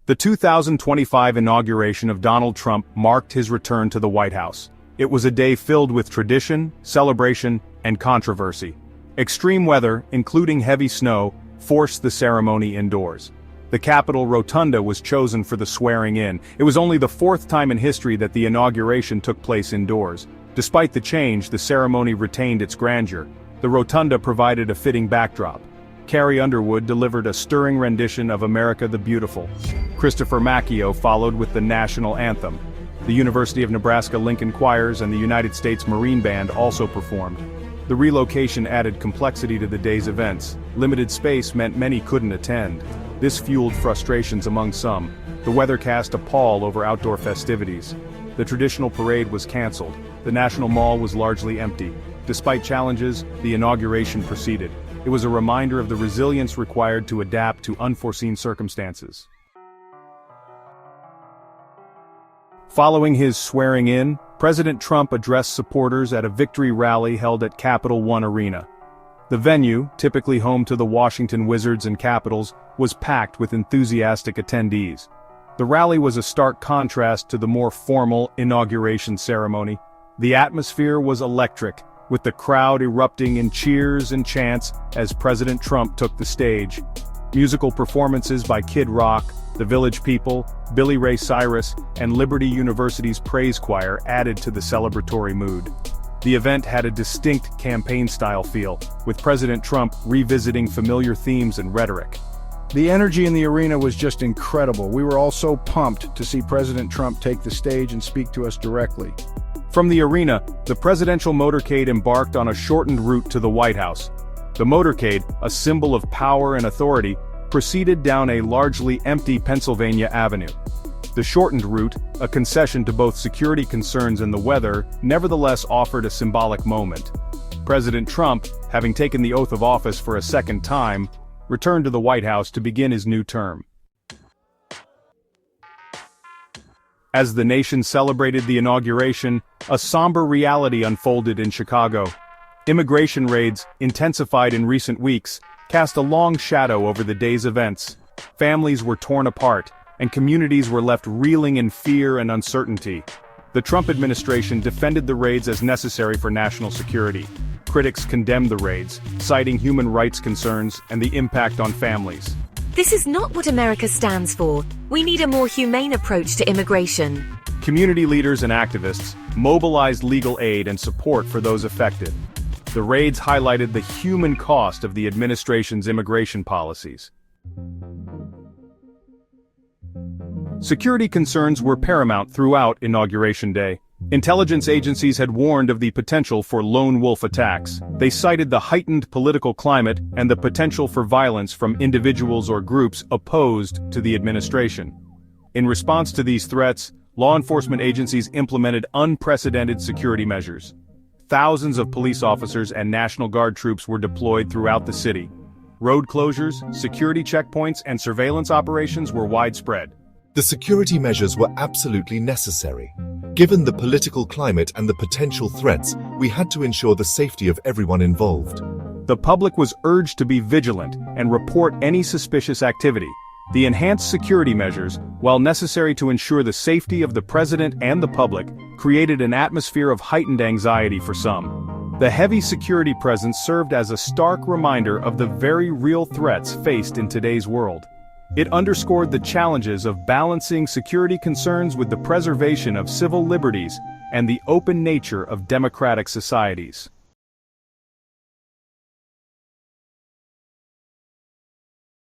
The 2025 inauguration of Donald Trump marked his return to the White House. It was a day filled with tradition, celebration, and controversy. Extreme weather, including heavy snow, forced the ceremony indoors. The Capitol Rotunda was chosen for the swearing-in. It was only the fourth time in history that the inauguration took place indoors. Despite the change, the ceremony retained its grandeur. The Rotunda provided a fitting backdrop. Carrie Underwood delivered a stirring rendition of America the Beautiful. Christopher Macchio followed with the national anthem. The University of Nebraska-Lincoln Choirs and the United States Marine Band also performed. The relocation added complexity to the day's events. Limited space meant many couldn't attend. This fueled frustrations among some. The weather cast a pall over outdoor festivities. The traditional parade was canceled. The National Mall was largely empty. Despite challenges, the inauguration proceeded. It was a reminder of the resilience required to adapt to unforeseen circumstances. Following his swearing-in, President Trump addressed supporters at a victory rally held at Capital One Arena. The venue, typically home to the Washington Wizards and Capitals, was packed with enthusiastic attendees. The rally was a stark contrast to the more formal inauguration ceremony. The atmosphere was electric, with the crowd erupting in cheers and chants as President Trump took the stage. Musical performances by Kid Rock, The Village People, Billy Ray Cyrus, and Liberty University's Praise Choir added to the celebratory mood. The event had a distinct campaign-style feel, with President Trump revisiting familiar themes and rhetoric. The energy in the arena was just incredible. We were all so pumped to see President Trump take the stage and speak to us directly. From the arena, the presidential motorcade embarked on a shortened route to the White House. The motorcade, a symbol of power and authority, proceeded down a largely empty Pennsylvania Avenue. The shortened route, a concession to both security concerns and the weather, nevertheless offered a symbolic moment. President Trump, having taken the oath of office for a second time, returned to the White House to begin his new term. As the nation celebrated the inauguration, a somber reality unfolded in Chicago. Immigration raids, intensified in recent weeks, cast a long shadow over the day's events. Families were torn apart, and communities were left reeling in fear and uncertainty. The Trump administration defended the raids as necessary for national security. Critics condemned the raids, citing human rights concerns and the impact on families. This is not what America stands for. We need a more humane approach to immigration. Community leaders and activists mobilized legal aid and support for those affected. The raids highlighted the human cost of the administration's immigration policies. Security concerns were paramount throughout Inauguration Day. Intelligence agencies had warned of the potential for lone wolf attacks. They cited the heightened political climate and the potential for violence from individuals or groups opposed to the administration. In response to these threats, law enforcement agencies implemented unprecedented security measures. Thousands of police officers and National Guard troops were deployed throughout the city. Road closures, security checkpoints, and surveillance operations were widespread. The security measures were absolutely necessary. Given the political climate and the potential threats, we had to ensure the safety of everyone involved. The public was urged to be vigilant and report any suspicious activity. The enhanced security measures, while necessary to ensure the safety of the president and the public, created an atmosphere of heightened anxiety for some. The heavy security presence served as a stark reminder of the very real threats faced in today's world. It underscored the challenges of balancing security concerns with the preservation of civil liberties and the open nature of democratic societies.